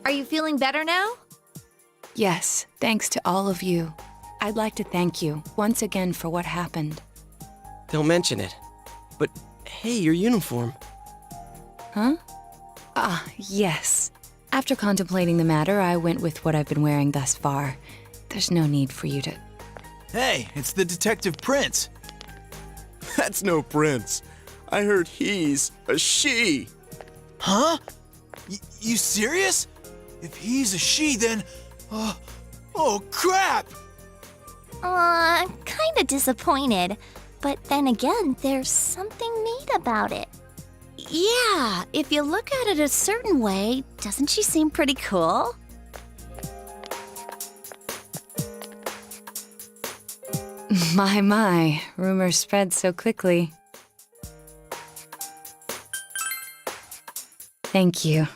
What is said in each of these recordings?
Are you feeling better now? Yes, thanks to all of you. I'd like to thank you once again for what happened. Don't mention it. But hey, your uniform. Huh? Ah, yes. After contemplating the matter, I went with what I've been wearing thus far. There's no need for you to... Hey, it's the Detective Prince. That's no prince. I heard he's a she. Huh? You serious? If he's a she, then... oh, crap! Kinda disappointed. But then again, there's something neat about it. Yeah, if you look at it a certain way, doesn't she seem pretty cool? My, rumors spread so quickly. Thank you.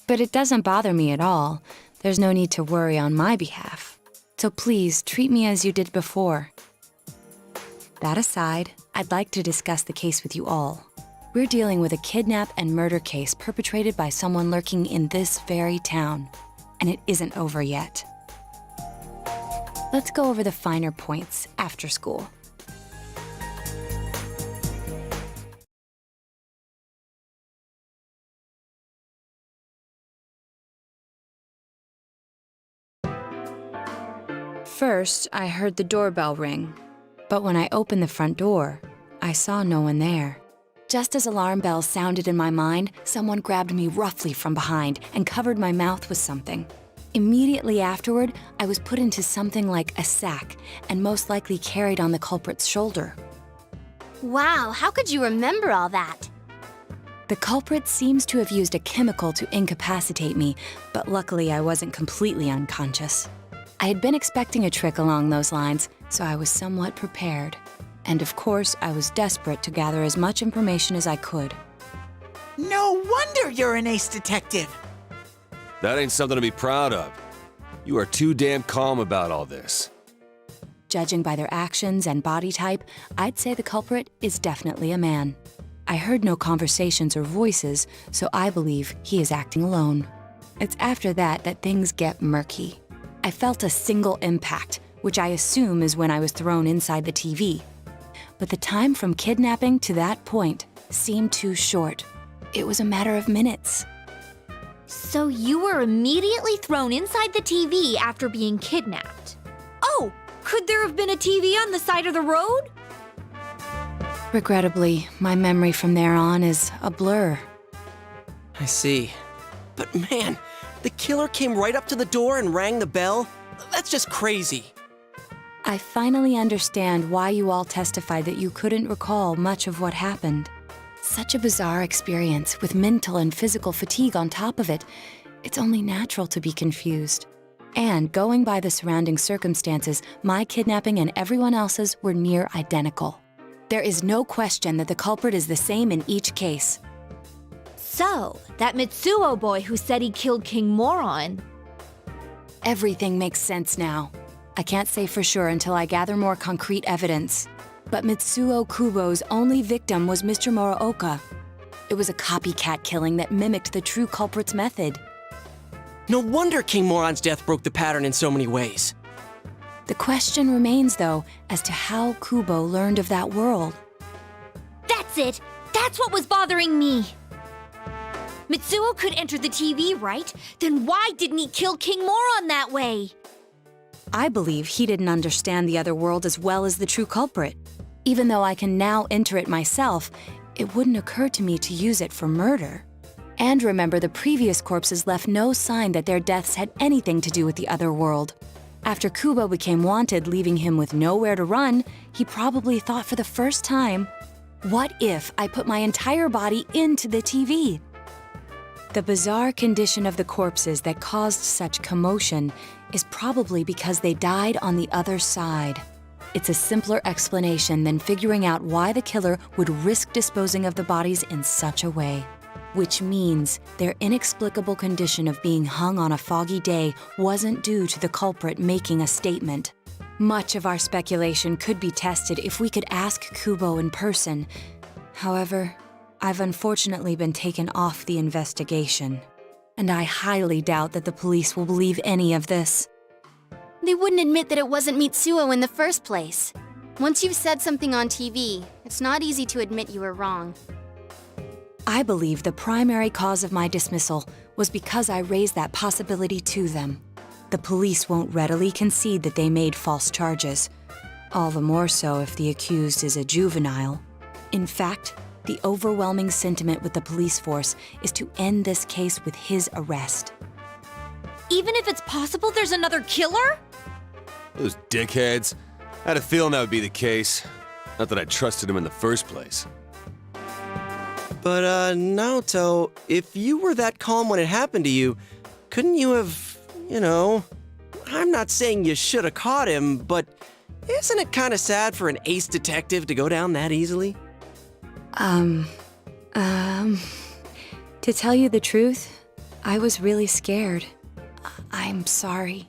But it doesn't bother me at all. There's no need to worry on my behalf. So please, treat me as you did before. That aside, I'd like to discuss the case with you all. We're dealing with a kidnap and murder case perpetrated by someone lurking in this very town. And it isn't over yet. Let's go over the finer points after school. First, I heard the doorbell ring. But when I opened the front door, I saw no one there. Just as alarm bells sounded in my mind, someone grabbed me roughly from behind and covered my mouth with something. Immediately afterward, I was put into something like a sack and most likely carried on the culprit's shoulder. Wow, how could you remember all that? The culprit seems to have used a chemical to incapacitate me, but luckily I wasn't completely unconscious. I had been expecting a trick along those lines, so I was somewhat prepared. And of course, I was desperate to gather as much information as I could. No wonder you're an ace detective! That ain't something to be proud of. You are too damn calm about all this. Judging by their actions and body type, I'd say the culprit is definitely a man. I heard no conversations or voices, so I believe he is acting alone. It's after that that things get murky. I felt a single impact, which I assume is when I was thrown inside the TV. But the time from kidnapping to that point seemed too short. It was a matter of minutes. So you were immediately thrown inside the TV after being kidnapped. Oh, could there have been a TV on the side of the road? Regrettably, my memory from there on is a blur. I see. But man, the killer came right up to the door and rang the bell? That's just crazy. I finally understand why you all testified that you couldn't recall much of what happened. Such a bizarre experience with mental and physical fatigue on top of it. It's only natural to be confused. And going by the surrounding circumstances, my kidnapping and everyone else's were near identical. There is no question that the culprit is the same in each case. So, that Mitsuo boy who said he killed King Moron. Everything makes sense now. I can't say for sure until I gather more concrete evidence. But Mitsuo Kubo's only victim was Mr. Muraoka. It was a copycat killing that mimicked the true culprit's method. No wonder King Moron's death broke the pattern in so many ways. The question remains, though, as to how Kubo learned of that world. That's it! That's what was bothering me! Mitsuo could enter the TV, right? Then why didn't he kill King Moron that way? I believe he didn't understand the other world as well as the true culprit. Even though I can now enter it myself, it wouldn't occur to me to use it for murder. And remember, the previous corpses left no sign that their deaths had anything to do with the other world. After Kubo became wanted, leaving him with nowhere to run, he probably thought for the first time, what if I put my entire body into the TV? The bizarre condition of the corpses that caused such commotion is probably because they died on the other side. It's a simpler explanation than figuring out why the killer would risk disposing of the bodies in such a way. Which means their inexplicable condition of being hung on a foggy day wasn't due to the culprit making a statement. Much of our speculation could be tested if we could ask Kubo in person. However, I've unfortunately been taken off the investigation. And I highly doubt that the police will believe any of this. They wouldn't admit that it wasn't Mitsuo in the first place. Once you've said something on TV, it's not easy to admit you were wrong. I believe the primary cause of my dismissal was because I raised that possibility to them. The police won't readily concede that they made false charges. All the more so if the accused is a juvenile. In fact, the overwhelming sentiment with the police force is to end this case with his arrest. Even if it's possible there's another killer? Those dickheads. I had a feeling that would be the case. Not that I trusted him in the first place. But, Naoto, if you were that calm when it happened to you, couldn't you have, I'm not saying you should have caught him, but isn't it kind of sad for an ace detective to go down that easily? To tell you the truth, I was really scared. I'm sorry.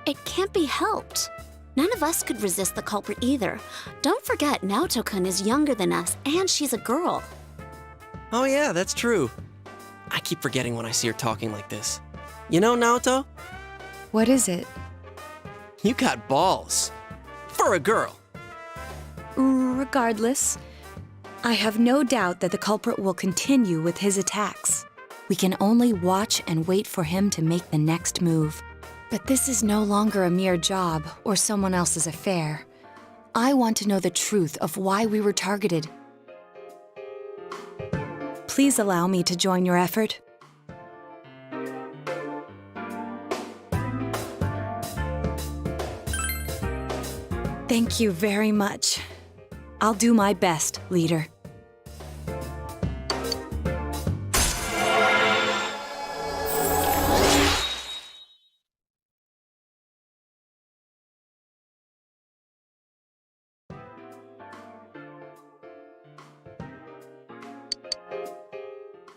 It can't be helped. None of us could resist the culprit either. Don't forget, Naoto-kun is younger than us, and she's a girl. Oh yeah, that's true. I keep forgetting when I see her talking like this. You know, Naoto? What is it? You got balls. For a girl. Regardless, I have no doubt that the culprit will continue with his attacks. We can only watch and wait for him to make the next move. But this is no longer a mere job or someone else's affair. I want to know the truth of why we were targeted. Please allow me to join your effort. Thank you very much. I'll do my best, leader.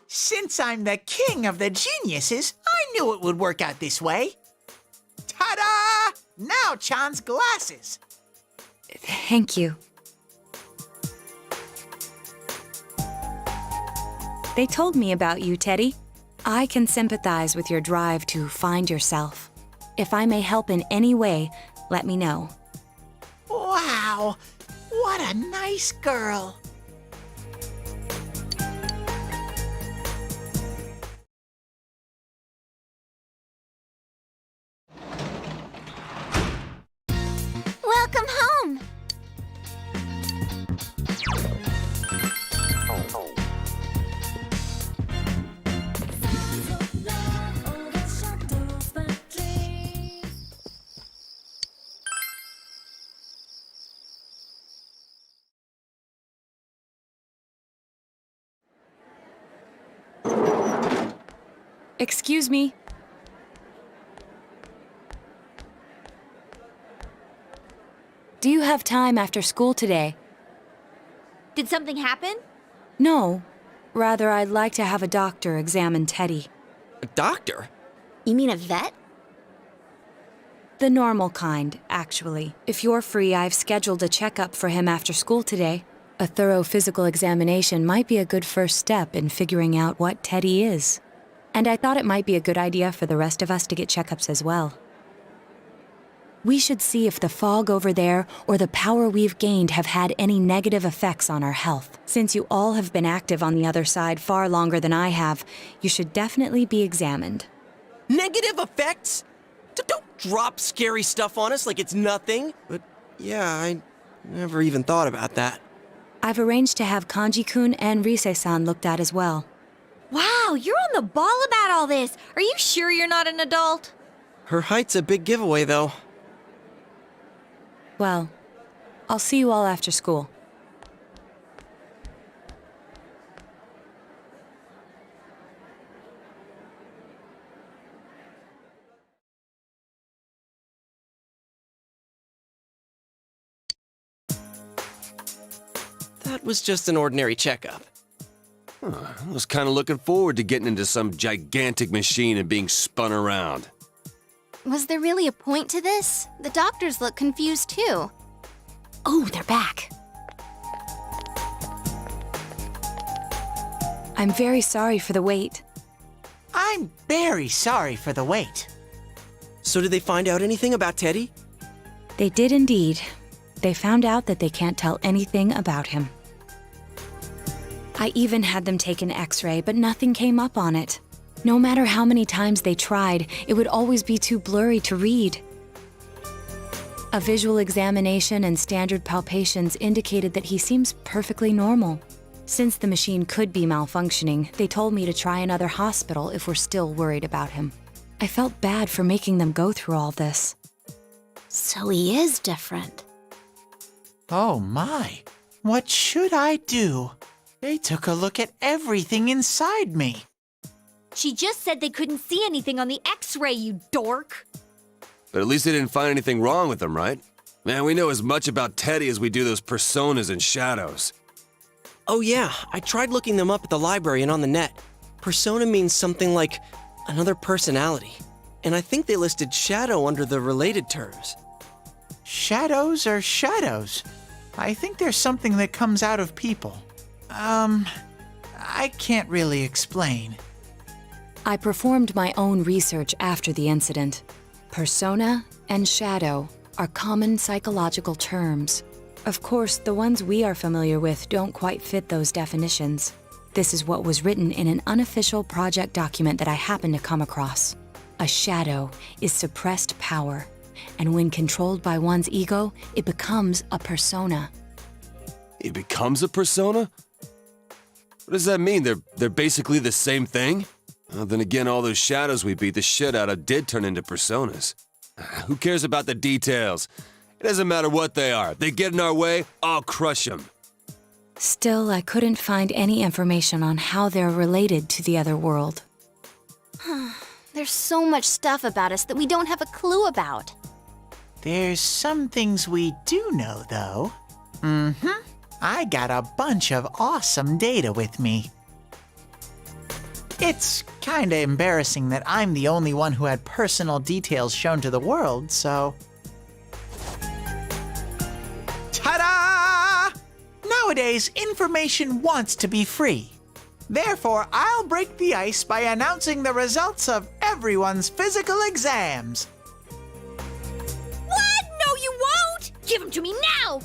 Since I'm the king of the geniuses, I knew it would work out this way. Ta-da! Now Chan's glasses. Thank you. They told me about you, Teddy. I can sympathize with your drive to find yourself. If I may help in any way, let me know. Wow, what a nice girl. Welcome home! Excuse me. Do you have time after school today? Did something happen? No. Rather, I'd like to have a doctor examine Teddy. A doctor? You mean a vet? The normal kind, actually. If you're free, I've scheduled a checkup for him after school today. A thorough physical examination might be a good first step in figuring out what Teddy is. And I thought it might be a good idea for the rest of us to get checkups as well. We should see if the fog over there or the power we've gained have had any negative effects on our health. Since you all have been active on the other side far longer than I have, you should definitely be examined. Negative effects? Don't drop scary stuff on us like it's nothing. But yeah, I never even thought about that. I've arranged to have Kanji-kun and Rise-san looked at as well. Wow, you're on the ball about all this. Are you sure you're not an adult? Her height's a big giveaway, though. Well, I'll see you all after school. That was just an ordinary checkup. I was kind of looking forward to getting into some gigantic machine and being spun around. Was there really a point to this? The doctors look confused too. Oh, they're back. I'm very sorry for the wait. I I'm very sorry for the wait. So did they find out anything about Teddy? They did indeed. They found out that they can't tell anything about him. I even had them take an X-ray, but nothing came up on it. No matter how many times they tried, it would always be too blurry to read. A visual examination and standard palpations indicated that he seems perfectly normal. Since the machine could be malfunctioning, they told me to try another hospital if we're still worried about him. I felt bad for making them go through all this. So he is different. Oh my, what should I do? They took a look at everything inside me. She just said they couldn't see anything on the X-ray, you dork. But at least they didn't find anything wrong with him, right? Man, we know as much about Teddy as we do those personas and shadows. Oh yeah, I tried looking them up at the library and on the net. Persona means something like another personality. And I think they listed shadow under the related terms. Shadows are shadows. I think there's something that comes out of people. I can't really explain. I performed my own research after the incident. Persona and shadow are common psychological terms. Of course, the ones we are familiar with don't quite fit those definitions. This is what was written in an unofficial project document that I happened to come across. A shadow is suppressed power, and when controlled by one's ego, it becomes a persona. He becomes a persona? What does that mean? They're basically the same thing? Then again, all those shadows we beat the shit out of did turn into personas. Who cares about the details? It doesn't matter what they are. They get in our way, I'll crush them. Still, I couldn't find any information on how they're related to the other world. There's so much stuff about us that we don't have a clue about. There's some things we do know, though. I got a bunch of awesome data with me. It's kinda embarrassing that I'm the only one who had personal details shown to the world, so... Ta-da! Nowadays, information wants to be free. Therefore, I'll break the ice by announcing the results of everyone's physical exams. What? No, you won't! Give them to me now!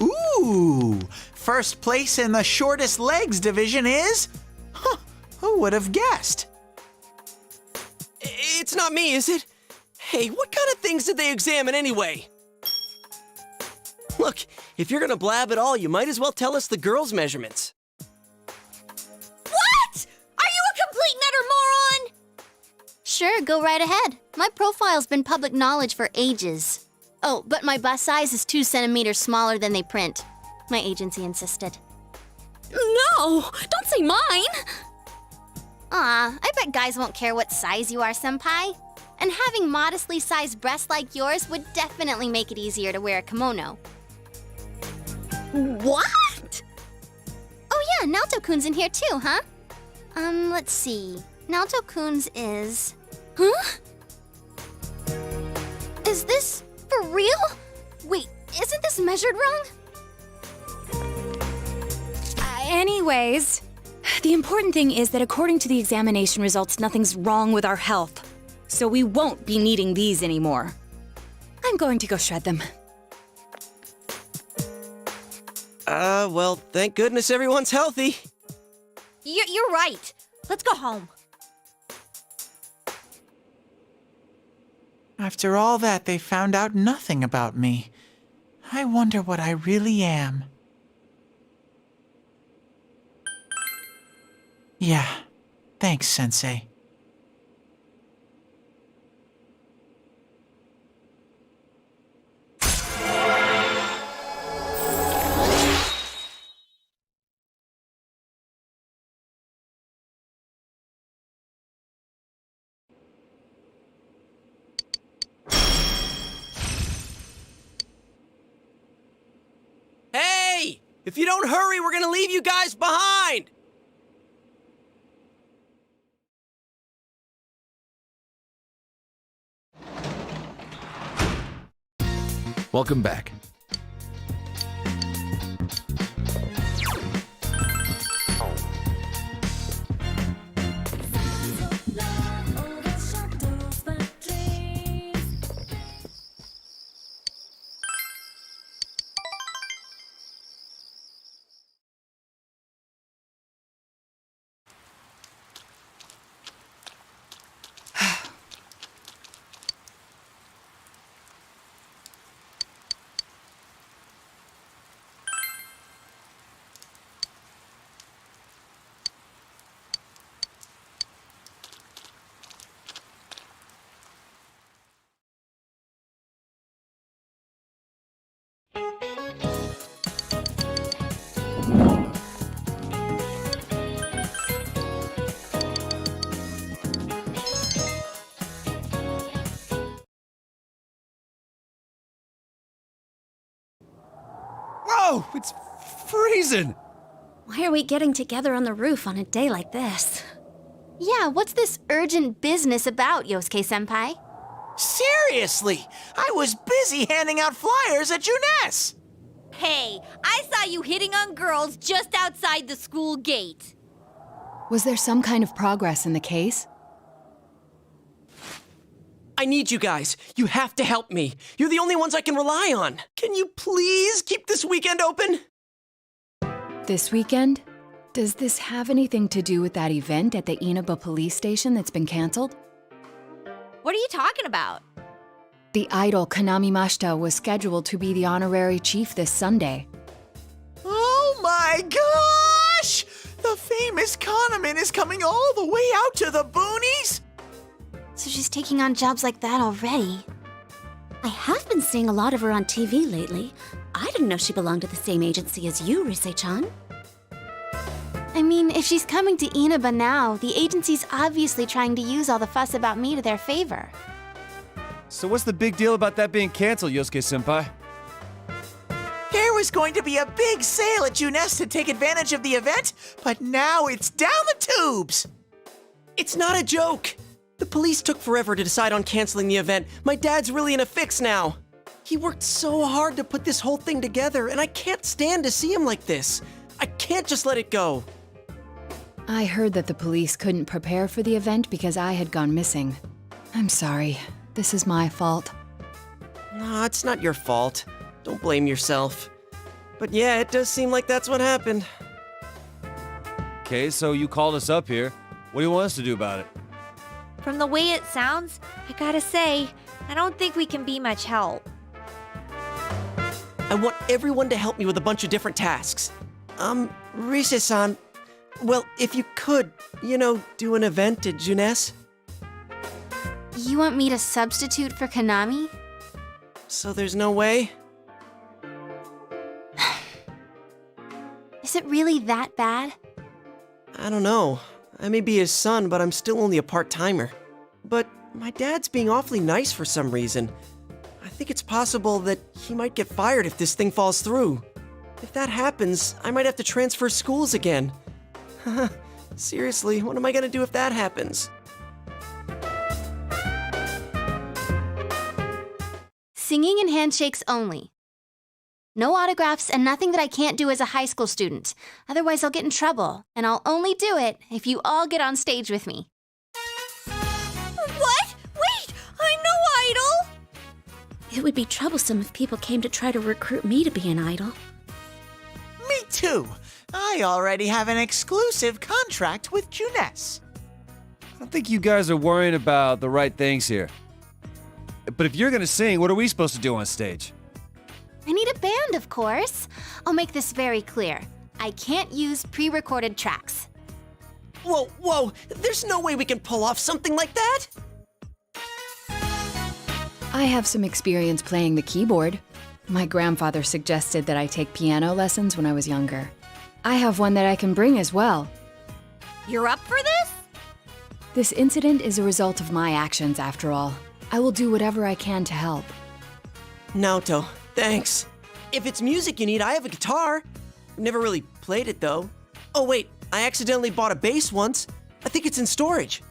Ooh! First place in the shortest legs division is... Huh, who would have guessed? It's not me, is it? Hey, what kind of things did they examine anyway? Look, if you're gonna blab at all, you might as well tell us the girls' measurements. What? Are you a complete and utter moron? Sure, go right ahead. My profile's been public knowledge for ages. Oh, but my bust size is 2 centimeters smaller than they print. My agency insisted. No! Don't say mine! Aw, I bet guys won't care what size you are, senpai. And having modestly sized breasts like yours would definitely make it easier to wear a kimono. What? Oh yeah, Naoto-kun's in here too, huh? Let's see. Naoto-kun's is... Huh? Is this for real? Wait, isn't this measured wrong? Anyways, the important thing is that according to the examination results, nothing's wrong with our health. So we won't be needing these anymore. I'm going to go shred them. Well, thank goodness everyone's healthy. You're right. Let's go home. After all that, they found out nothing about me. I wonder what I really am. Yeah, thanks, Sensei. Hey! If you don't hurry, we're gonna leave you guys behind! Welcome back. Whoa! It's freezing! Why are we getting together on the roof on a day like this? Yeah, what's this urgent business about, Yosuke-senpai? Seriously, I was busy handing out flyers at Juness. Hey, I saw you hitting on girls just outside the school gate. Was there some kind of progress in the case? I need you guys. You have to help me. You're the only ones I can rely on. Can you please keep this weekend open? This weekend? Does this have anything to do with that event at the Inaba police station that's been canceled? What are you talking about? The idol Kanami Mashita was scheduled to be the honorary chief this Sunday. Oh my gosh! The famous Kahneman is coming all the way out to the boonies? So she's taking on jobs like that already. I have been seeing a lot of her on TV lately. I didn't know she belonged to the same agency as you, Rise-chan. I mean, if she's coming to Inaba now, the agency's obviously trying to use all the fuss about me to their favor. So what's the big deal about that being canceled, Yosuke-senpai? There was going to be a big sale at Juness to take advantage of the event, but now it's down the tubes. It's not a joke. The police took forever to decide on canceling the event. My dad's really in a fix now. He worked so hard to put this whole thing together, and I can't stand to see him like this. I can't just let it go. I heard that the police couldn't prepare for the event because I had gone missing. I'm sorry. This is my fault. No, it's not your fault. Don't blame yourself. But yeah, it does seem like that's what happened. Okay, so you called us up here. What do you want us to do about it? From the way it sounds, I gotta say, I don't think we can be much help. I want everyone to help me with a bunch of different tasks. Rise-san, well, if you could, do an event at Juness. You want me to substitute for Kanami? So there's no way? Is it really that bad? I don't know. I may be his son, but I'm still only a part-timer. But my dad's being awfully nice for some reason. I think it's possible that he might get fired if this thing falls through. If that happens, I might have to transfer schools again. Seriously, what am I gonna do if that happens? Singing and handshakes only. No autographs and nothing that I can't do as a high school student. Otherwise, I'll get in trouble, and I'll only do it if you all get on stage with me. What? Wait! I'm no idol! It would be troublesome if people came to try to recruit me to be an idol. Me too. I already have an exclusive contract with Juness. I don't think you guys are worrying about the right things here. But if you're gonna sing, what are we supposed to do on stage? I need a band, of course. I'll make this very clear. I can't use pre-recorded tracks. Whoa, there's no way we can pull off something like that! I have some experience playing the keyboard. My grandfather suggested that I take piano lessons when I was younger. I have one that I can bring as well. You're up for this? This incident is a result of my actions, after all. I will do whatever I can to help. Naoto, thanks. If it's music you need, I have a guitar. Never really played it, though. Oh, wait, I accidentally bought a bass once. I think it's in storage.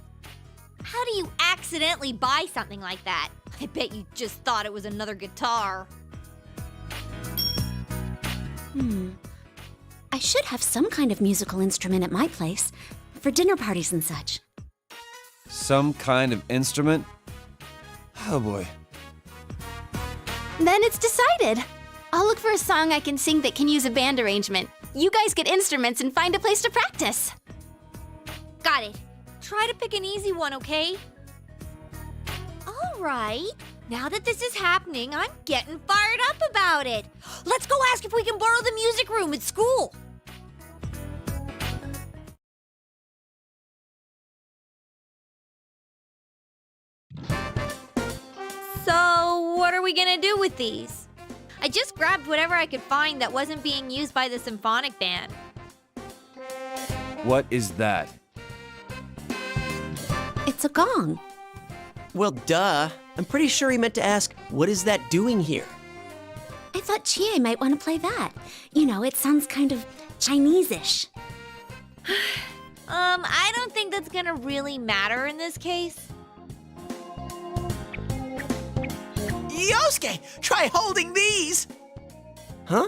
How do you accidentally buy something like that? I bet you just thought it was another guitar. I should have some kind of musical instrument at my place, for dinner parties and such. Some kind of instrument? Oh boy. Then it's decided. I'll look for a song I can sing that can use a band arrangement. You guys get instruments and find a place to practice. Got it. Try to pick an easy one, okay? All right. Now that this is happening, I'm getting fired up about it. Let's go ask if we can borrow the music room at school. So, what are we gonna do with these? I just grabbed whatever I could find that wasn't being used by the symphonic band. What is that? It's a gong. Well, duh. I'm pretty sure he meant to ask, what is that doing here? I thought Chie might want to play that. You know, it sounds kind of Chinese-ish. I don't think that's gonna really matter in this case. Yosuke, try holding these! Huh?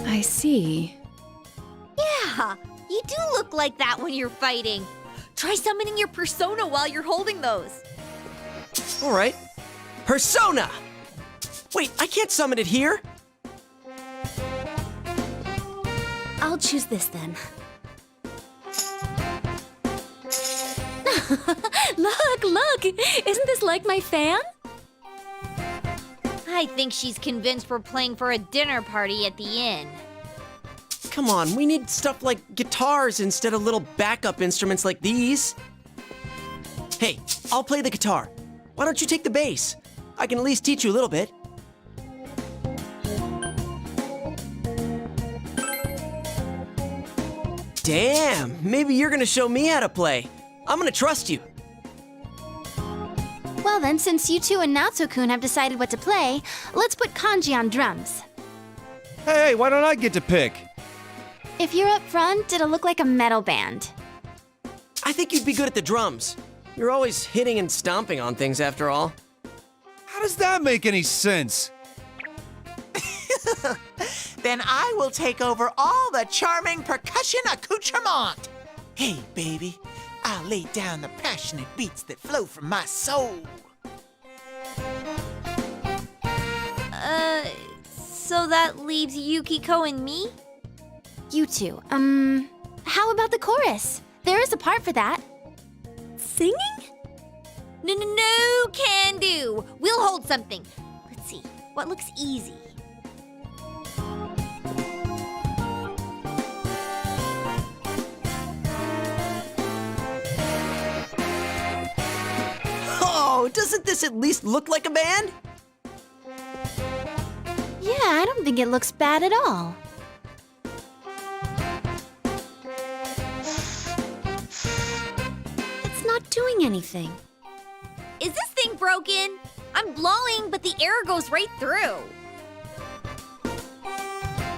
I see. Yeah, you do look like that when you're fighting. Try summoning your persona while you're holding those. All right. Persona! Wait, I can't summon it here. I'll choose this then. Look! Isn't this like my fan? I think she's convinced we're playing for a dinner party at the inn. Come on, we need stuff like guitars instead of little backup instruments like these. Hey, I'll play the guitar. Why don't you take the bass? I can at least teach you a little bit. Damn, maybe you're gonna show me how to play. I'm gonna trust you. Well then, since you two and Naoto-kun have decided what to play, let's put Kanji on drums. Hey, why don't I get to pick? If you're up front, it'll look like a metal band. I think you'd be good at the drums. You're always hitting and stomping on things after all. How does that make any sense? Then I will take over all the charming percussion accoutrement. Hey, baby, I'll lay down the passionate beats that flow from my soul. So that leaves Yukiko and me? You two, how about the chorus? There is a part for that. Singing? No, can do. We'll hold something. Let's see, what looks easy? Oh, doesn't this at least look like a band? Yeah, I don't think it looks bad at all. It's not doing anything. Is this thing broken? I'm blowing, but the air goes right through.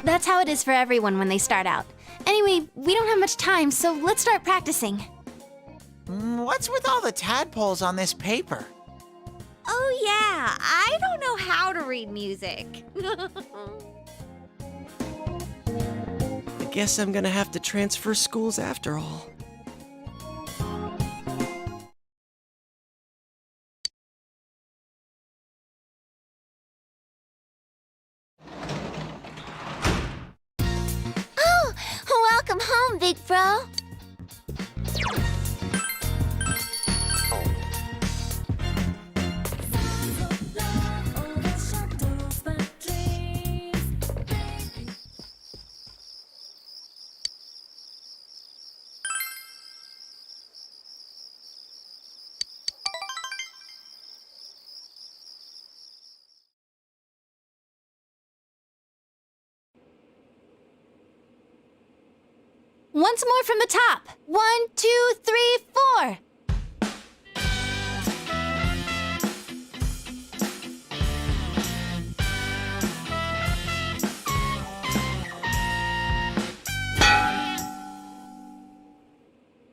That's how it is for everyone when they start out. Anyway, we don't have much time, so let's start practicing. What's with all the tadpoles on this paper? Oh yeah, I don't know how to read music. I guess I'm gonna have to transfer schools after all. Oh, welcome home, big bro. Once more from the top. 1, 2, 3, 4.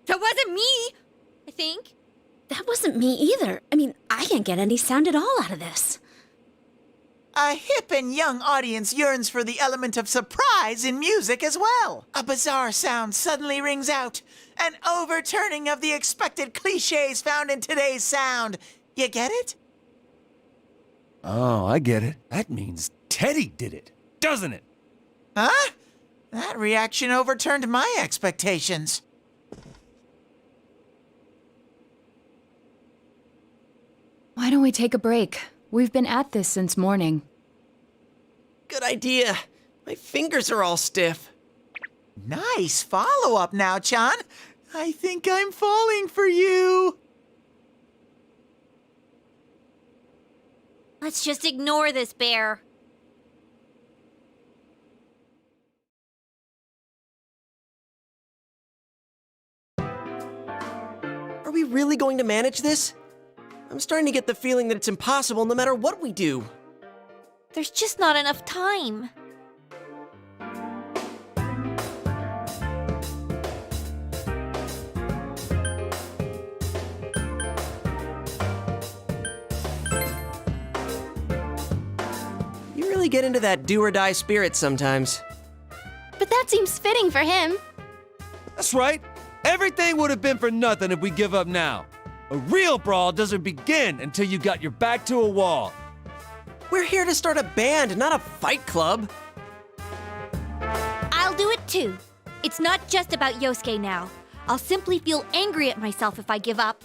That wasn't me, I think. That wasn't me either. I mean, I can't get any sound at all out of this. A hip and young audience yearns for the element of surprise in music as well. A bizarre sound suddenly rings out. An overturning of the expected cliches found in today's sound. You get it? Oh, I get it. That means Teddy did it, doesn't it? Huh? That reaction overturned my expectations. Why don't we take a break? We've been at this since morning. Good idea. My fingers are all stiff. Nice follow-up now, Chan. I think I'm falling for you. Let's just ignore this bear. Are we really going to manage this? I'm starting to get the feeling that it's impossible no matter what we do. There's just not enough time. You really get into that do-or-die spirit sometimes. But that seems fitting for him. That's right. Everything would have been for nothing if we give up now. A real brawl doesn't begin until you got your back to a wall. We're here to start a band, not a fight club. I'll do it too. It's not just about Yosuke now. I'll simply feel angry at myself if I give up.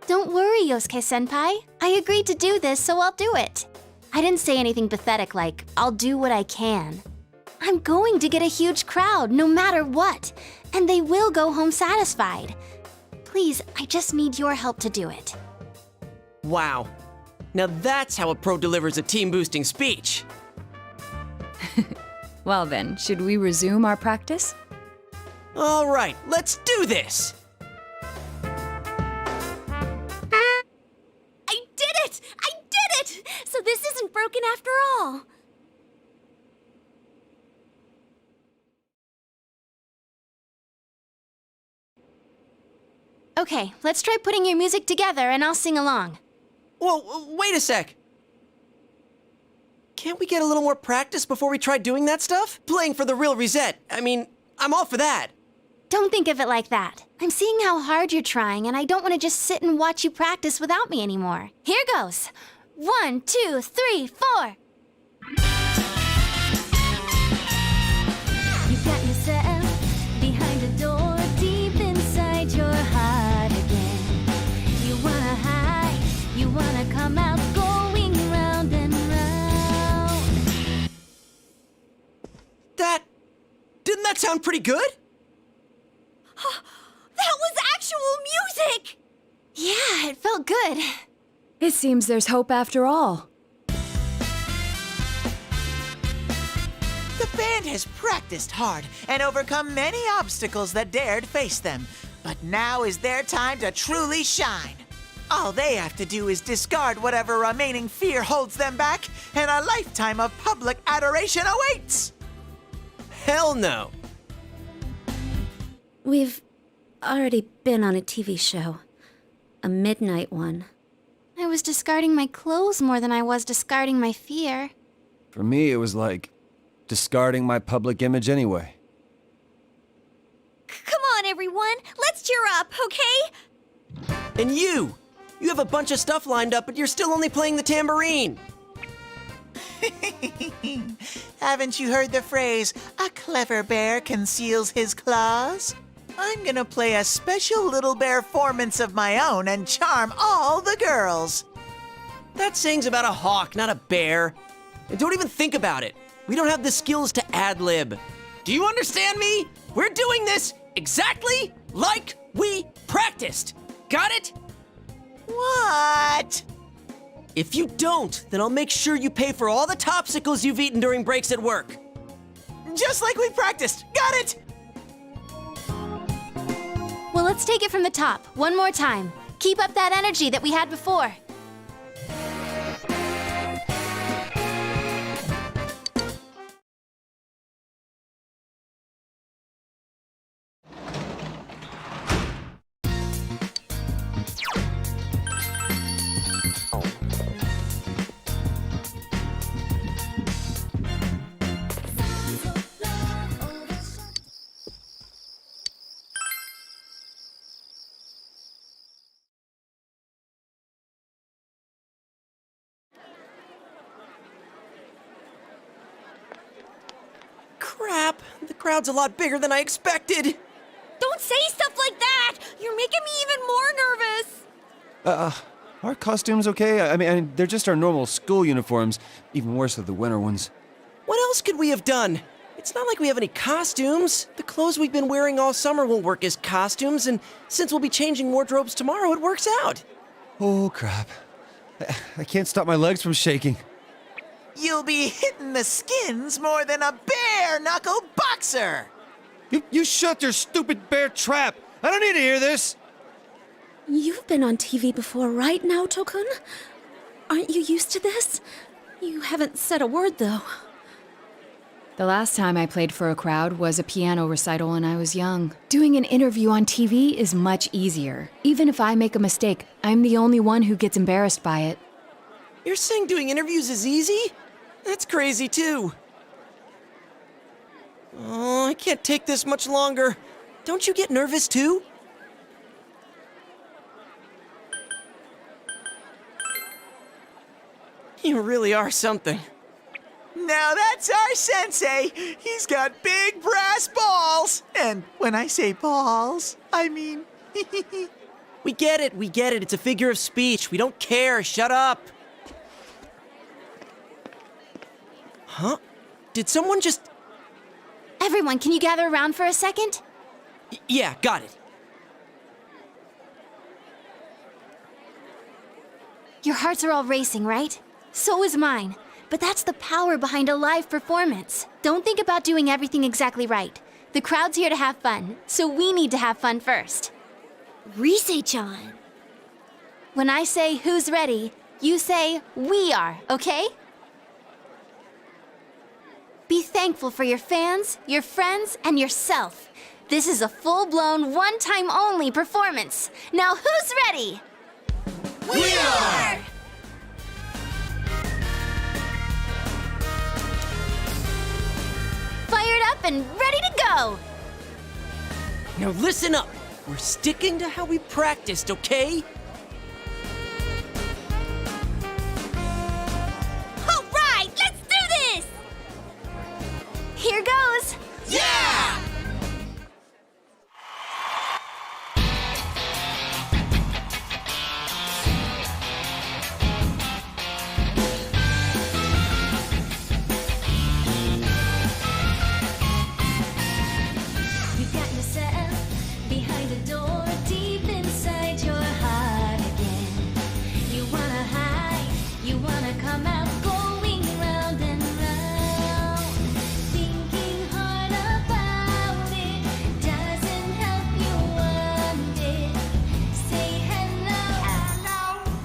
Don't worry, Yosuke-senpai. I agreed to do this, so I'll do it. I didn't say anything pathetic like, I'll do what I can. I'm going to get a huge crowd, no matter what, and they will go home satisfied. Please, I just need your help to do it. Wow. Now that's how a pro delivers a team-boosting speech. Well then, should we resume our practice? All right, let's do this. I did it! I did it! So this isn't broken after all. Okay, let's try putting your music together and I'll sing along. Whoa, wait a sec. Can't we get a little more practice before we try doing that stuff? Playing for the real reset. I mean, I'm all for that. Don't think of it like that. I'm seeing how hard you're trying, and I don't want to just sit and watch you practice without me anymore. Here goes. 1, 2, 3, 4. You got yourself behind a door deep inside your heart again. You wanna hide, you wanna come out going round and round. Didn't that sound pretty good? That was actual music! Yeah, it felt good. It seems there's hope after all. The band has practiced hard and overcome many obstacles that dared face them. But now is their time to truly shine. All they have to do is discard whatever remaining fear holds them back, and a lifetime of public adoration awaits! Hell no. We've already been on a TV show. A midnight one. I was discarding my clothes more than I was discarding my fear. For me, it was like discarding my public image anyway. Come on, everyone. Let's cheer up, okay? And you have a bunch of stuff lined up, but you're still only playing the tambourine. Haven't you heard the phrase, a clever bear conceals his claws? I'm gonna play a special little bear performance of my own and charm all the girls. That saying's about a hawk, not a bear. And don't even think about it. We don't have the skills to ad-lib. Do you understand me? We're doing this exactly like we practiced. Got it? What? If you don't, then I'll make sure you pay for all the popsicles you've eaten during breaks at work. Just like we practiced. Got it? Well, let's take it from the top, one more time. Keep up that energy that we had before. Crap, the crowd's a lot bigger than I expected. Don't say stuff like that! You're making me even more nervous! Our costumes okay? I mean, they're just our normal school uniforms. Even worse are the winter ones. What else could we have done? It's not like we have any costumes. The clothes we've been wearing all summer won't work as costumes, and since we'll be changing wardrobes tomorrow, it works out. Oh, crap. I can't stop my legs from shaking. You'll be hitting the skins more than a bare-knuckle boxer! You shut your stupid bear trap! I don't need to hear this! You've been on TV before, right, Naoto-kun? Aren't you used to this? You haven't said a word, though. The last time I played for a crowd was a piano recital when I was young. Doing an interview on TV is much easier. Even if I make a mistake, I'm the only one who gets embarrassed by it. You're saying doing interviews is easy? That's crazy, too. Oh, I can't take this much longer. Don't you get nervous, too? You really are something. Now that's our sensei. He's got big brass balls. And when I say balls, I mean... We get it. It's a figure of speech. We don't care. Shut up. Huh? Did someone just... Everyone, can you gather around for a second? Yeah, got it. Your hearts are all racing, right? So is mine. But that's the power behind a live performance. Don't think about doing everything exactly right. The crowd's here to have fun, so we need to have fun first. Rise-chan. When I say who's ready, you say we are, okay? Be thankful for your fans, your friends, and yourself. This is a full-blown, one-time only performance. Now who's ready? We are! Fired up and ready to go! Now listen up. We're sticking to how we practiced, okay? All right, let's do this! Here goes! Yeah! You got yourself behind a door deep inside your heart again. You wanna hide, you wanna come out, going round and round. Thinking hard about it doesn't help you want it. Say hello,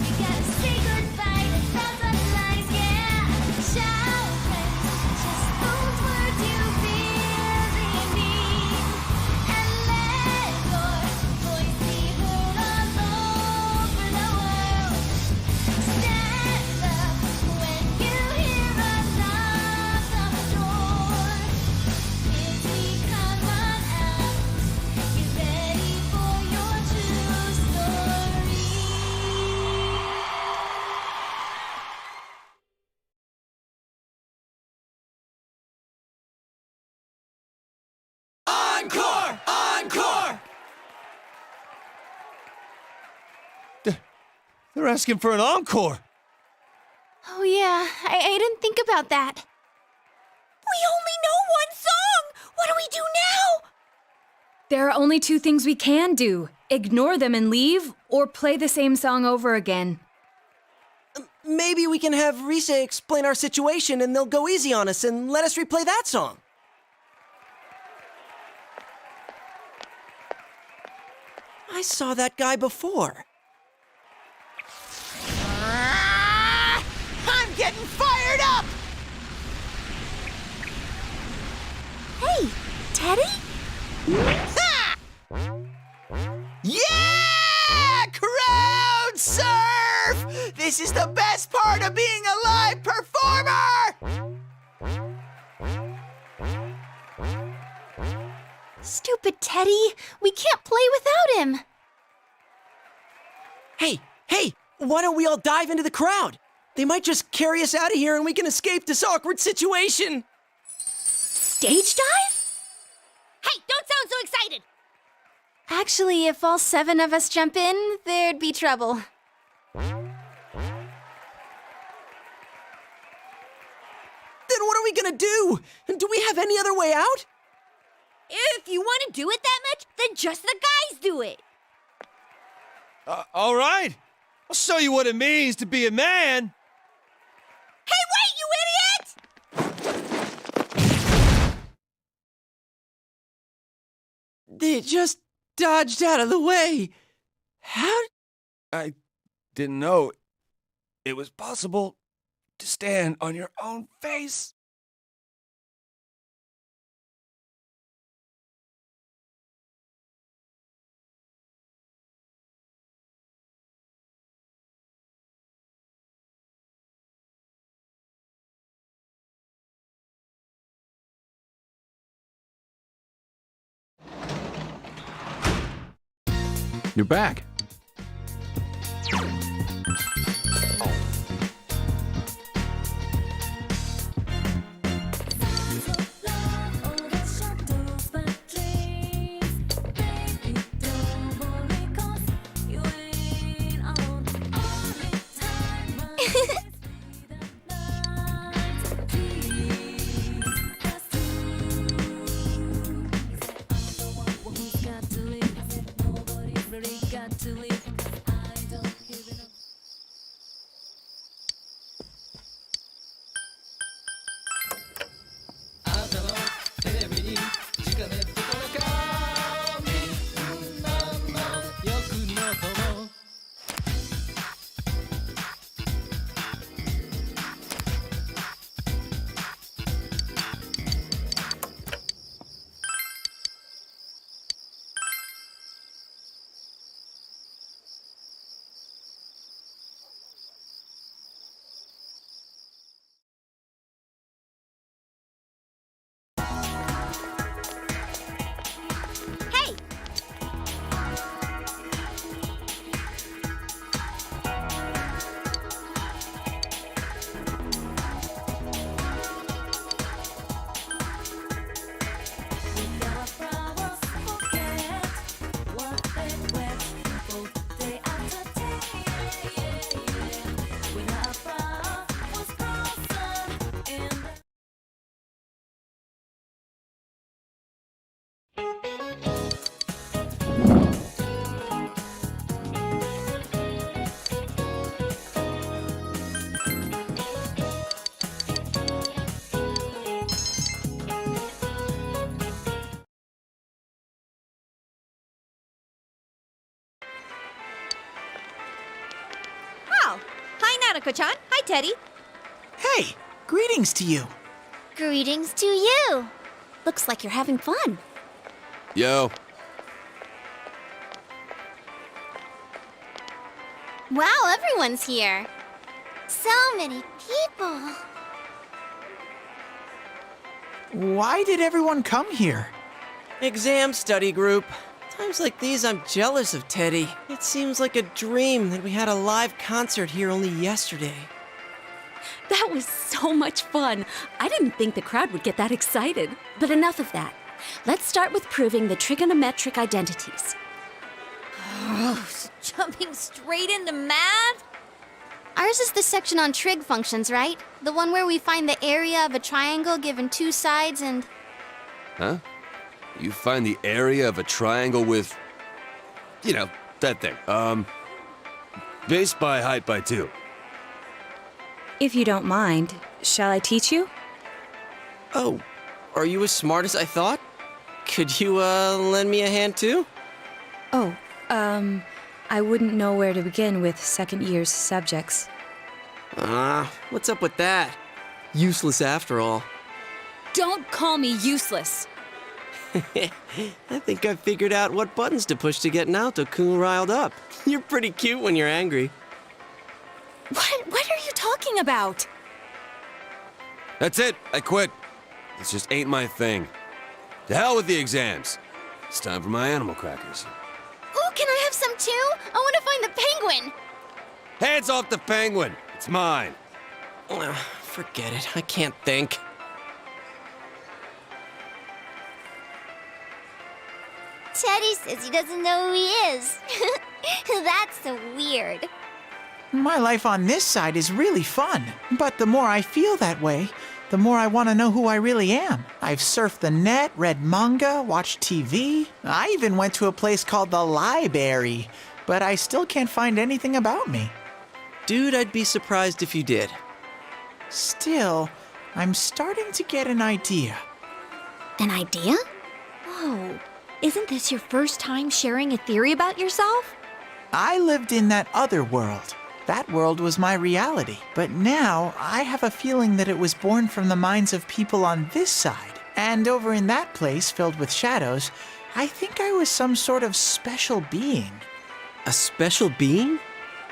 you gotta say goodbye to thousand lies, yeah. Shout friends, just those words you really need. And let your voice be heard all over the world. Stand up when you hear a knock on the door. Kids, we come on out. Get ready for your true story. Encore! Encore! They're asking for an encore. Oh yeah, I didn't think about that. We only know one song! What do we do now? There are only two things we can do. Ignore them and leave, or play the same song over again. Maybe we can have Rise explain our situation and they'll go easy on us and let us replay that song. I saw that guy before. I'm getting fired up! Hey, Teddy? Ha! Yeah! Crowd surf! This is the best part of being a live performer! Stupid Teddy! We can't play without him! Hey, why don't we all dive into the crowd? They might just carry us out of here and we can escape this awkward situation. Stage dive? Hey, don't sound so excited! Actually, if all 7 of us jump in, there'd be trouble. Then what are we gonna do? Do we have any other way out? If you want to do it that much, then just the guys do it. All right. I'll show you what it means to be a man. Hey, wait, you idiot! They just dodged out of the way. How I didn't know it was possible to stand on your own face. You're back. Hey! Wow! Hi, Nanako-chan. Hi, Teddy. Hey, greetings to you. Greetings to you. Looks like you're having fun. Yo, Wow, everyone's here. So many people. Why did everyone come here? Exam study group. Times like these, I'm jealous of Teddy. It seems like a dream that we had a live concert here only yesterday. That was so much fun. I didn't think the crowd would get that excited. But enough of that. Let's start with proving the trigonometric identities. Jumping straight into math? Ours is the section on trig functions, right? The one where we find the area of a triangle given two sides and... huh? You find the area of a triangle with, you know, that thing. Base by height by 2. If you don't mind, shall I teach you? Oh, are you as smart as I thought? Could you, lend me a hand too? Oh, I wouldn't know where to begin with second year's subjects. What's up with that? Useless after all. Don't call me useless. I think I figured out what buttons to push to get Naoto-kun riled up. You're pretty cute when you're angry. What are you talking about? That's it. I quit. This just ain't my thing. To hell with the exams. It's time for my animal crackers. Ooh, can I have some too? I want to find the penguin. Hands off the penguin. It's mine. Forget it. I can't think. Teddy says he doesn't know who he is. That's so weird. My life on this side is really fun, but the more I feel that way, the more I want to know who I really am. I've surfed the net, read manga, watched TV. I even went to a place called the Library, but I still can't find anything about me. Dude, I'd be surprised if you did. Still, I'm starting to get an idea. An idea? Whoa. Isn't this your first time sharing a theory about yourself? I lived in that other world. That world was my reality. But now, I have a feeling that it was born from the minds of people on this side. And over in that place, filled with shadows, I think I was some sort of special being. A special being?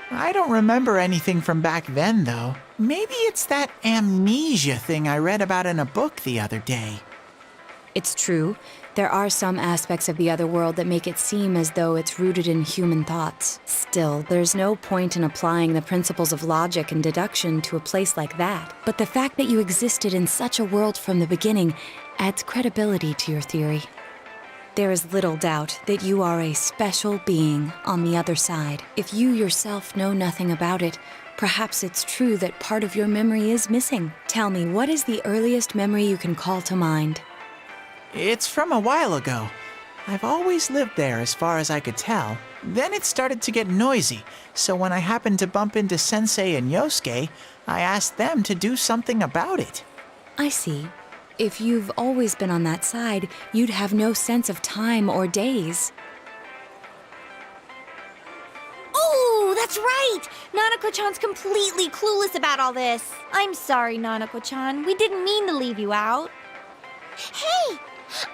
I don't remember anything from back then, though. Maybe it's that amnesia thing I read about in a book the other day. It's true. There are some aspects of the other world that make it seem as though it's rooted in human thoughts. Still, there's no point in applying the principles of logic and deduction to a place like that. But the fact that you existed in such a world from the beginning adds credibility to your theory. There is little doubt that you are a special being on the other side. If you yourself know nothing about it, perhaps it's true that part of your memory is missing. Tell me, what is the earliest memory you can call to mind? It's from a while ago. I've always lived there as far as I could tell. Then it started to get noisy, so when I happened to bump into Sensei and Yosuke, I asked them to do something about it. I see. If you've always been on that side, you'd have no sense of time or days. Oh, that's right! Nanako-chan's completely clueless about all this. I'm sorry, Nanako-chan. We didn't mean to leave you out. Hey!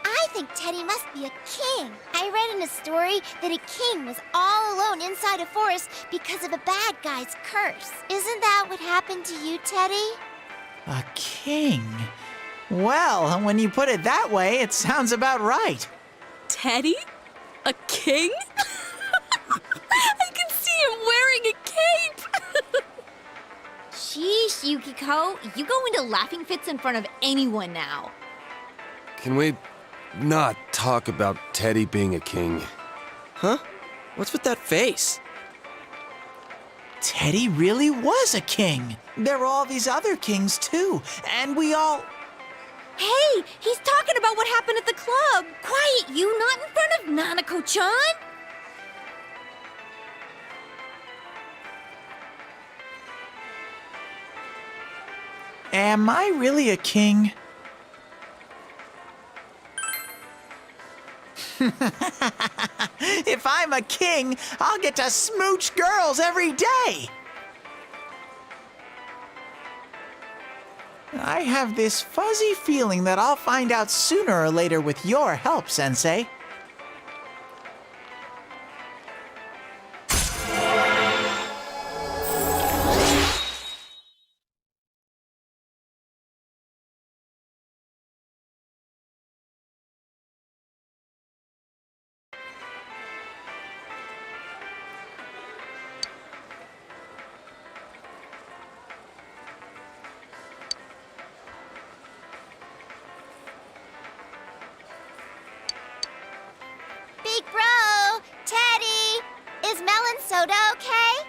I think Teddy must be a king. I read in a story that a king was all alone inside a forest because of a bad guy's curse. Isn't that what happened to you, Teddy? A king? Well, when you put it that way, it sounds about right. Teddy? A king? I can see him wearing a cape! Sheesh, Yukiko. You go into laughing fits in front of anyone now. Can we not talk about Teddy being a king? Huh? What's with that face? Teddy really was a king. There were all these other kings, too, and we all... Hey, he's talking about what happened at the club. Quiet, you, not in front of Nanako-chan. Am I really a king? If I'm a king, I'll get to smooch girls every day. I have this fuzzy feeling that I'll find out sooner or later with your help, Sensei. Big bro! Teddy! Is melon soda okay?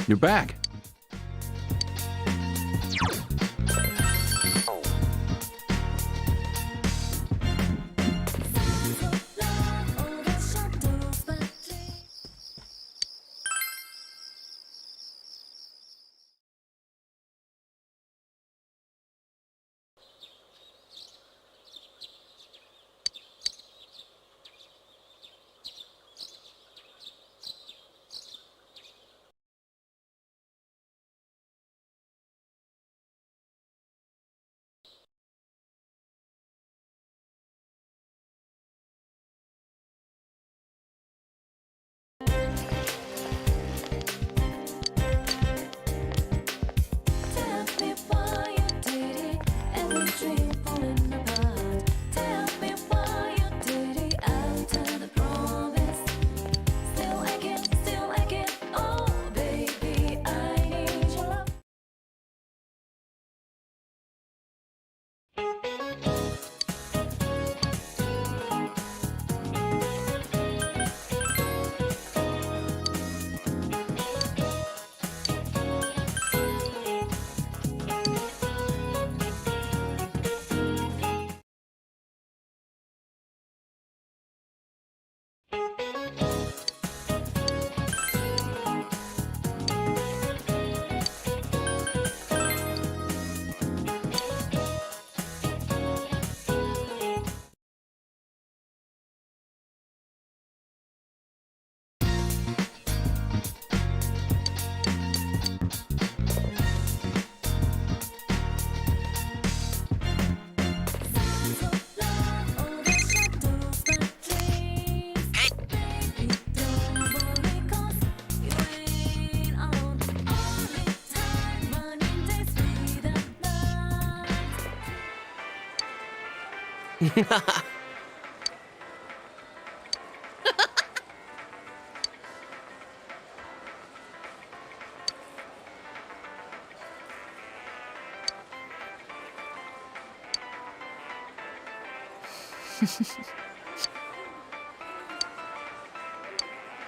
You're back.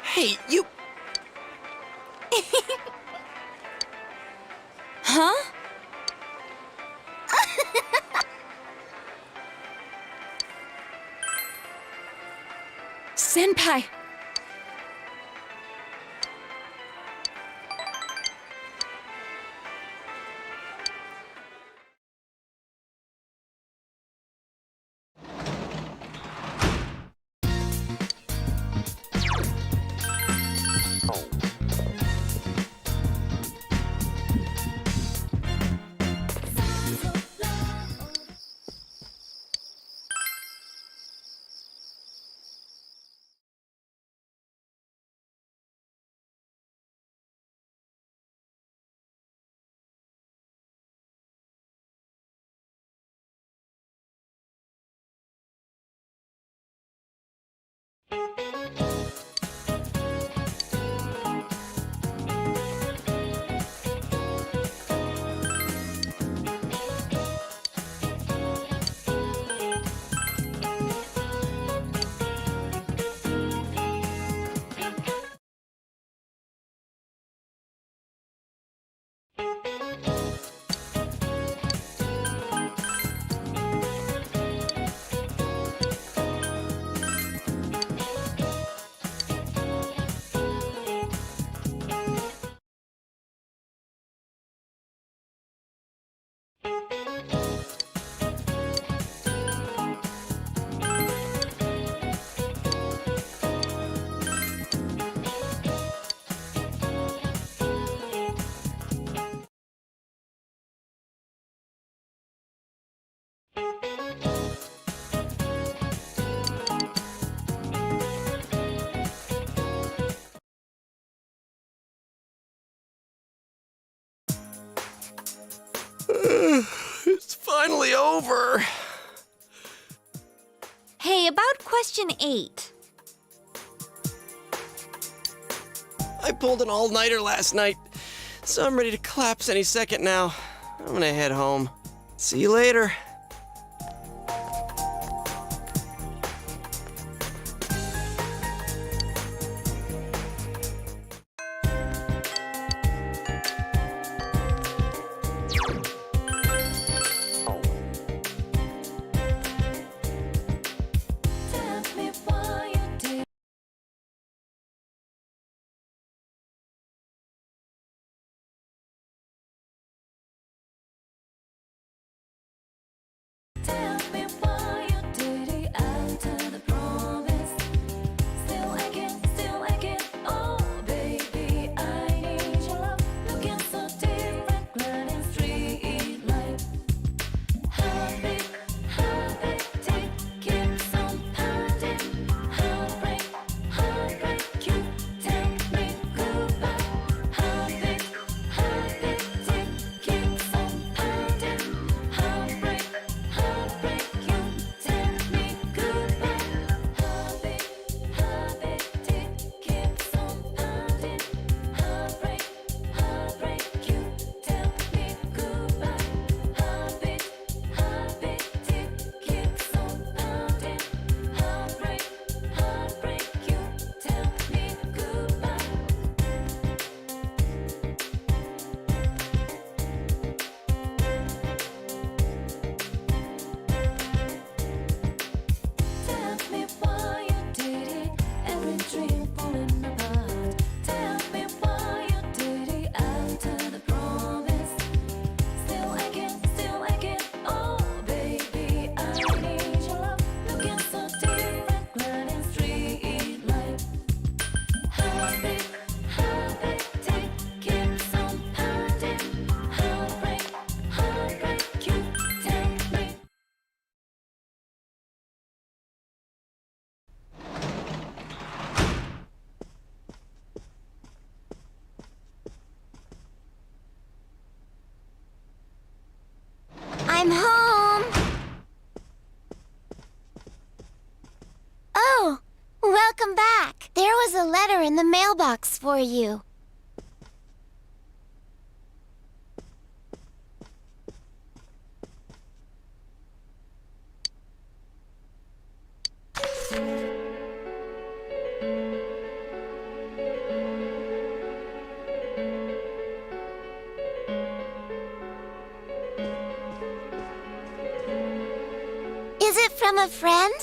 Hey, you... Huh? Senpai! It's finally over. Hey, about question 8. I pulled an all-nighter last night, so I'm ready to collapse any second now. I'm gonna head home. See you later. mailbox for you. Is it from a friend?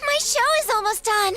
My show is almost done!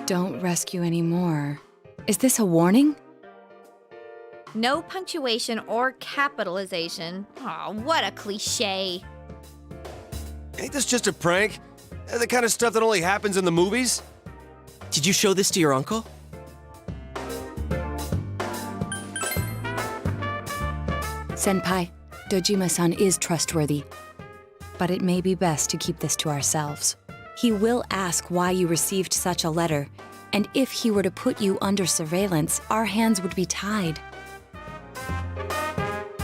Don't rescue anymore. Is this a warning? No punctuation or capitalization. Aw, what a cliche. Ain't this just a prank? The kind of stuff that only happens in the movies? Did you show this to your uncle? Senpai, Dojima-san is trustworthy. But it may be best to keep this to ourselves. He will ask why you received such a letter, and if he were to put you under surveillance, our hands would be tied.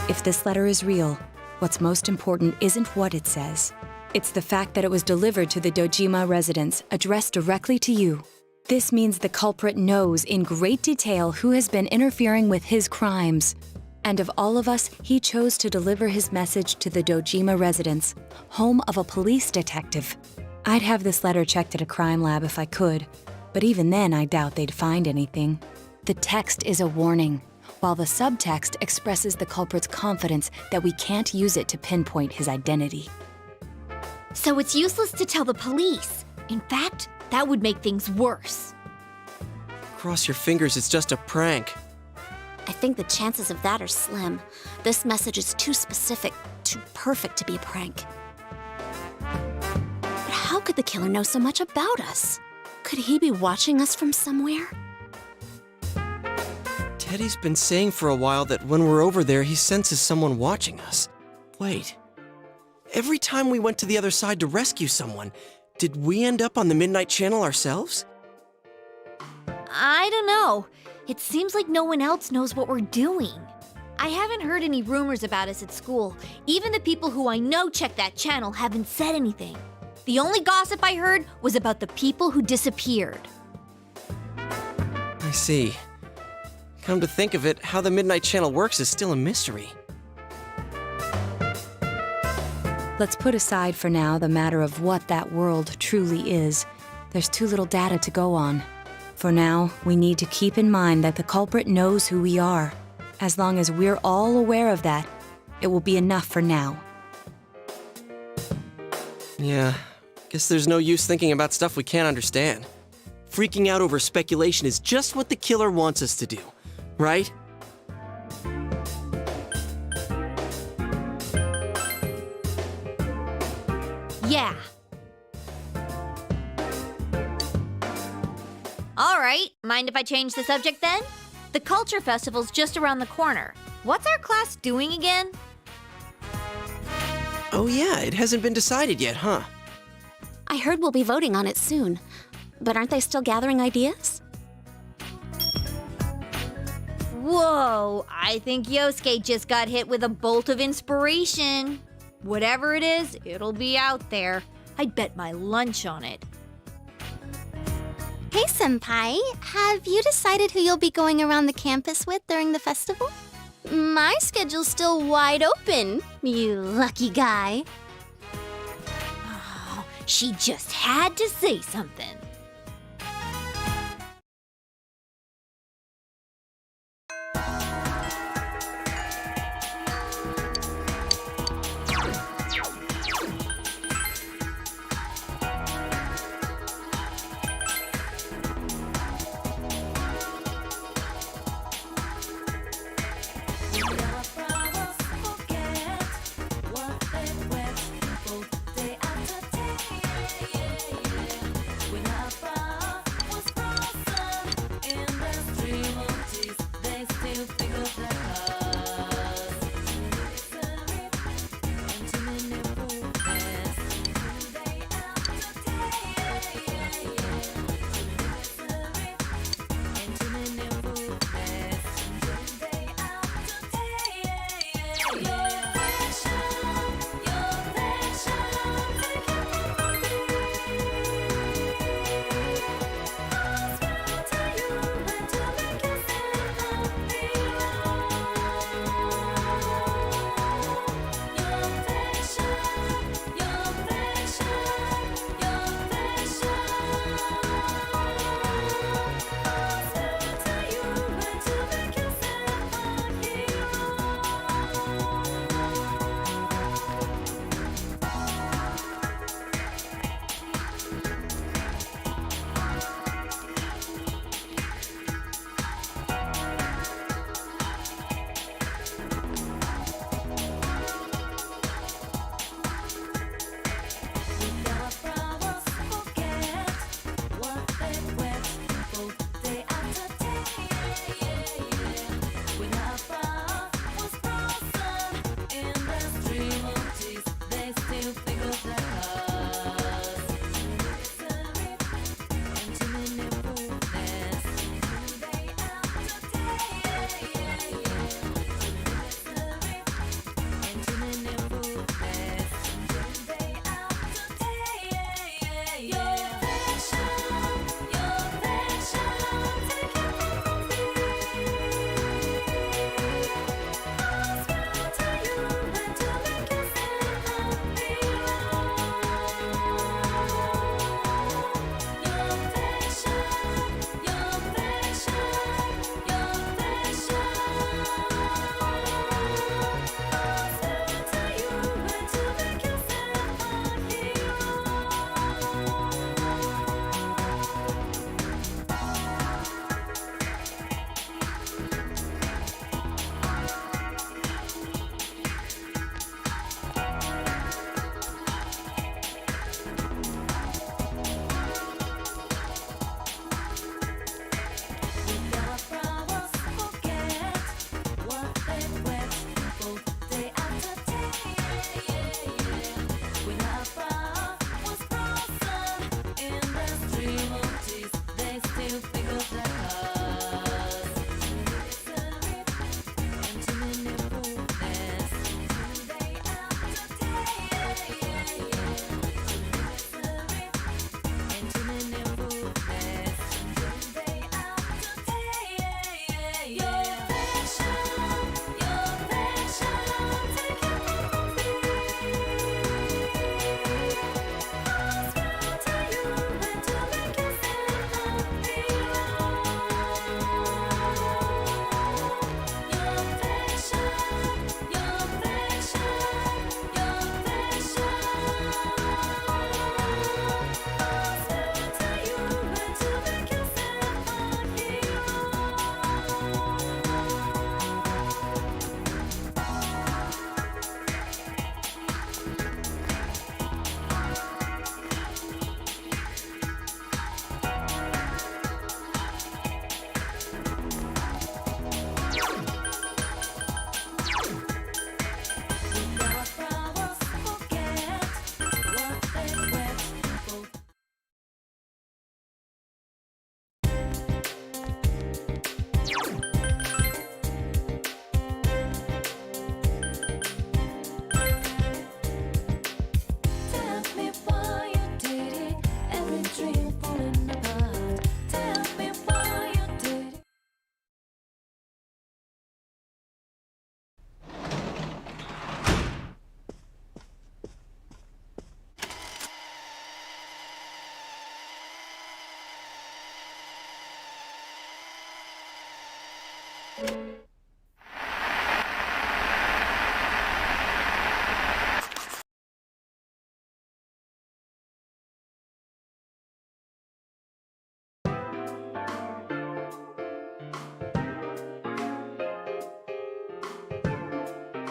If this letter is real, what's most important isn't what it says. It's the fact that it was delivered to the Dojima residence, addressed directly to you. This means the culprit knows in great detail who has been interfering with his crimes. And of all of us, he chose to deliver his message to the Dojima residence, home of a police detective. I'd have this letter checked at a crime lab if I could, but even then I doubt they'd find anything. The text is a warning, while the subtext expresses the culprit's confidence that we can't use it to pinpoint his identity. So it's useless to tell the police. In fact, that would make things worse. Cross your fingers, it's just a prank. I think the chances of that are slim. This message is too specific, too perfect to be a prank. But how could the killer know so much about us? Could he be watching us from somewhere? Teddy's been saying for a while that when we're over there, he senses someone watching us. Wait. Every time we went to the other side to rescue someone, did we end up on the Midnight Channel ourselves? I don't know. It seems like no one else knows what we're doing. I haven't heard any rumors about us at school. Even the people who I know check that channel haven't said anything. The only gossip I heard was about the people who disappeared. I see. Come to think of it, how the Midnight Channel works is still a mystery. Let's put aside for now the matter of what that world truly is. There's too little data to go on. For now, we need to keep in mind that the culprit knows who we are. As long as we're all aware of that, it will be enough for now. Yeah, guess there's no use thinking about stuff we can't understand. Freaking out over speculation is just what the killer wants us to do, right? Yeah. All right, mind if I change the subject then? The Culture Festival's just around the corner. What's our class doing again? Oh yeah, it hasn't been decided yet, huh? I heard we'll be voting on it soon. But aren't they still gathering ideas? Whoa, I think Yosuke just got hit with a bolt of inspiration. Whatever it is, it'll be out there. I'd bet my lunch on it. Hey, Senpai. Have you decided who you'll be going around the campus with during the festival? My schedule's still wide open, you lucky guy. Oh, she just had to say something.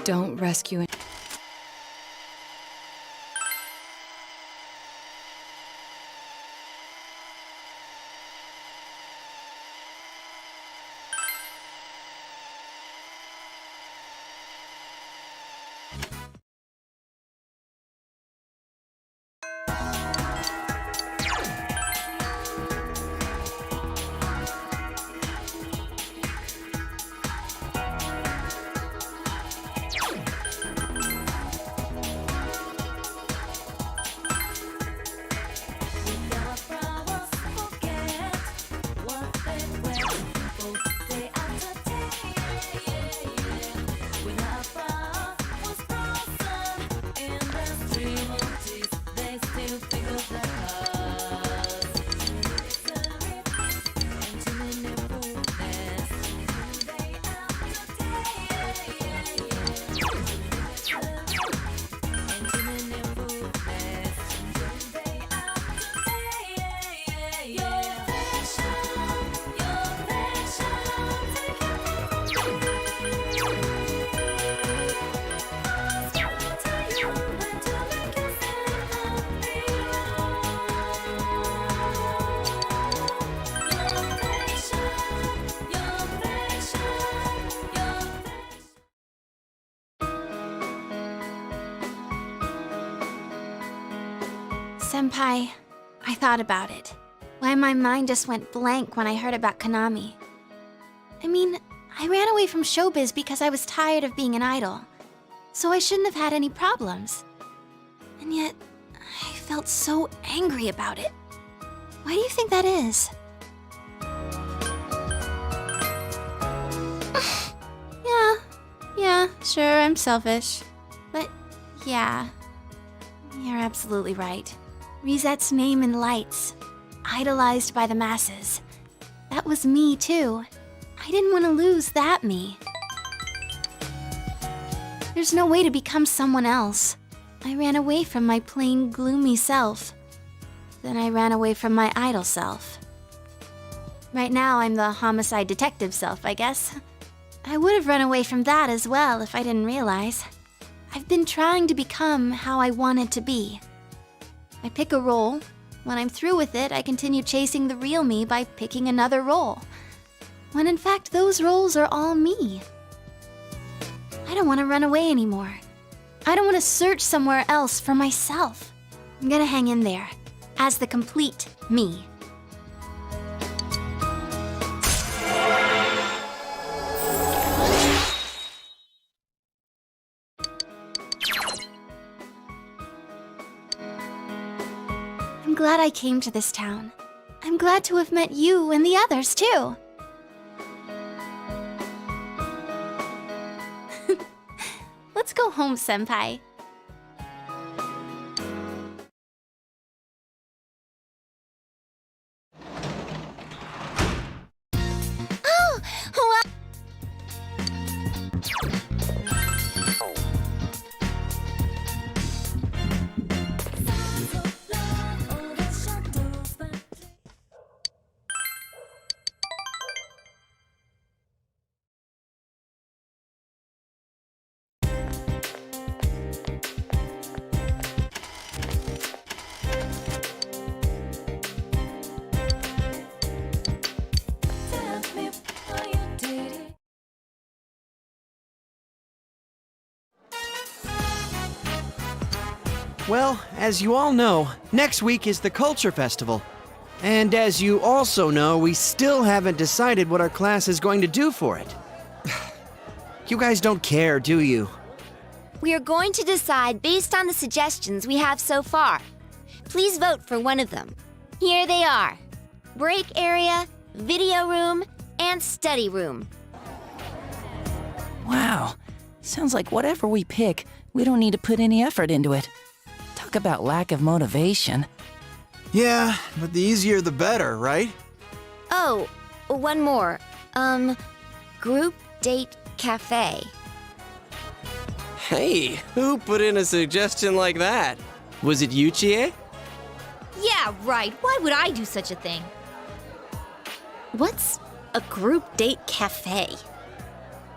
Don't rescue it. Senpai, I thought about it. Why my mind just went blank when I heard about Konami. I mean, I ran away from showbiz because I was tired of being an idol. So I shouldn't have had any problems. And yet, I felt so angry about it. Why do you think that is? Yeah, sure, I'm selfish. But yeah, you're absolutely right. Rizette's name in lights, idolized by the masses. That was me too. I didn't want to lose that me. There's no way to become someone else. I ran away from my plain, gloomy self. Then I ran away from my idol self. Right now, I'm the homicide detective self, I guess. I would have run away from that as well if I didn't realize. I've been trying to become how I wanted to be. I pick a role. When I'm through with it, I continue chasing the real me by picking another role. When in fact, those roles are all me. I don't want to run away anymore. I don't want to search somewhere else for myself. I'm gonna hang in there as the complete me. I'm glad I came to this town. I'm glad to have met you and the others too. Let's go home, Senpai. Oh, well. Well, as you all know, next week is the Culture Festival. And as you also know, we still haven't decided what our class is going to do for it. You guys don't care, do you? We are going to decide based on the suggestions we have so far. Please vote for one of them. Here they are: break area, video room, and study room. Wow. Sounds like whatever we pick, we don't need to put any effort into it. Talk about lack of motivation. Yeah, but the easier the better, right? Oh, one more. group date cafe. Hey, who put in a suggestion like that? Was it you, Chie? Yeah, right. Why would I do such a thing? What's a group date cafe?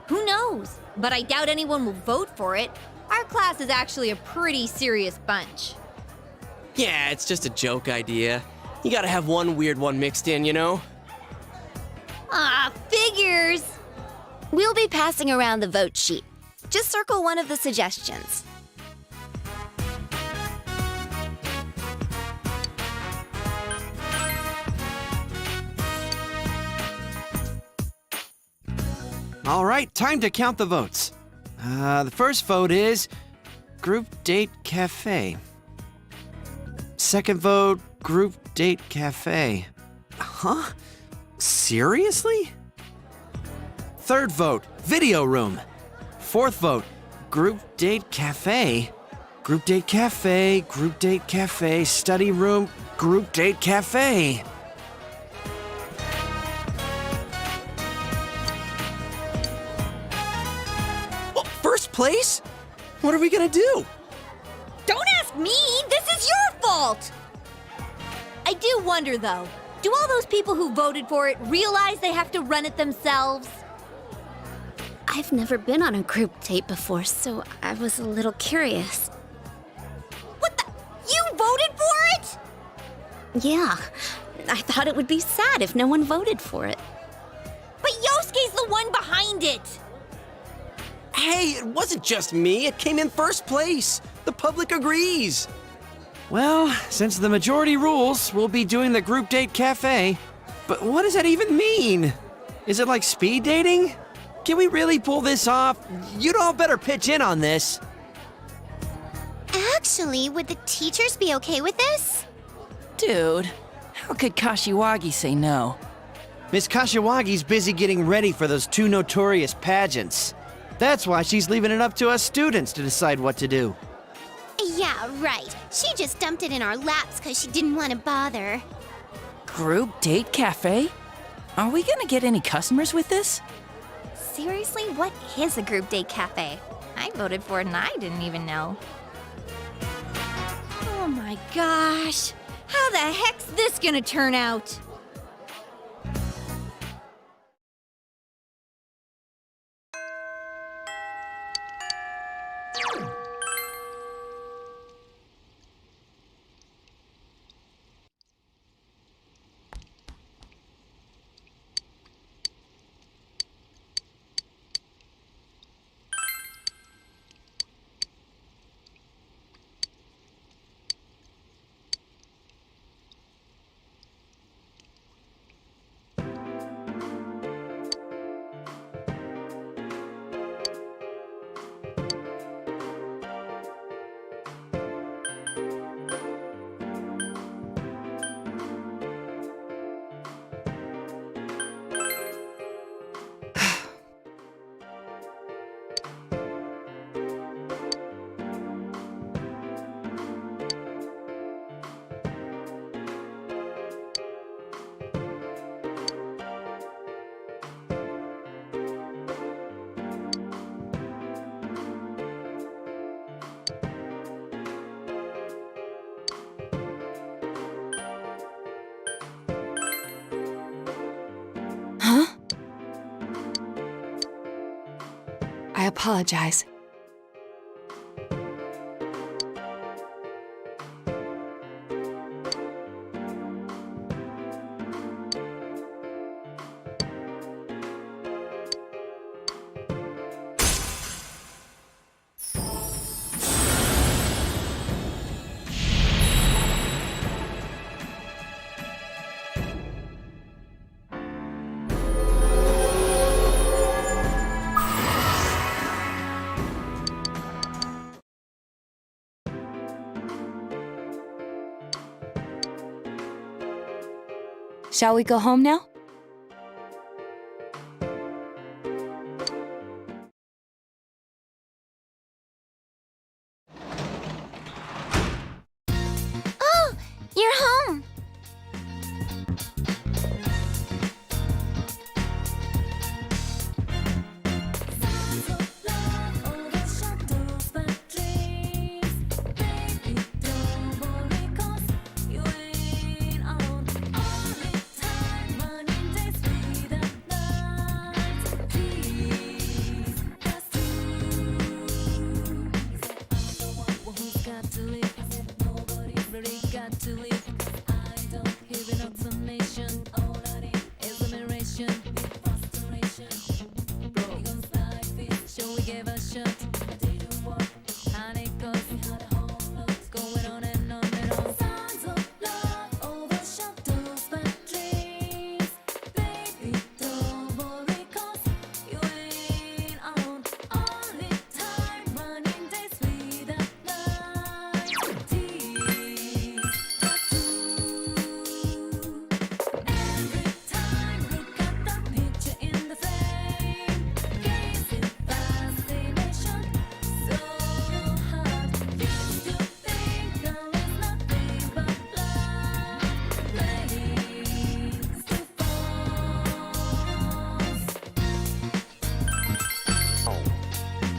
Who knows? But I doubt anyone will vote for it. Our class is actually a pretty serious bunch. Yeah, it's just a joke idea. You gotta have one weird one mixed in, you know? Ah, figures! We'll be passing around the vote sheet. Just circle one of the suggestions. All right, time to count the votes. The first vote is Group Date Cafe. Second vote, Group Date Cafe. Huh? Seriously? Third vote, Video Room. Fourth vote, Group Date Cafe. Group Date Cafe, Group Date Cafe, Study Room, Group Date Cafe. First place? What are we gonna do? Don't ask me! This is your fault! I do wonder, though. Do all those people who voted for it realize they have to run it themselves? I've never been on a group date before, so I was a little curious. What the? You voted for it? Yeah, I thought it would be sad if no one voted for it. But Yosuke's the one behind it! Hey, it wasn't just me. It came in first place. The public agrees. Well, since the majority rules, we'll be doing the Group Date Cafe. But what does that even mean? Is it like speed dating? Can we really pull this off? You'd all better pitch in on this. Actually, would the teachers be okay with this? Dude, how could Kashiwagi say no? Miss Kashiwagi's busy getting ready for those two notorious pageants. That's why she's leaving it up to us students to decide what to do. Yeah, right. She just dumped it in our laps because she didn't want to bother. Group Date Cafe? Are we gonna get any customers with this? Seriously, what is a group date cafe? I voted for it and I didn't even know. Oh my gosh! How the heck's this gonna turn out? Huh? I apologize. Shall we go home now?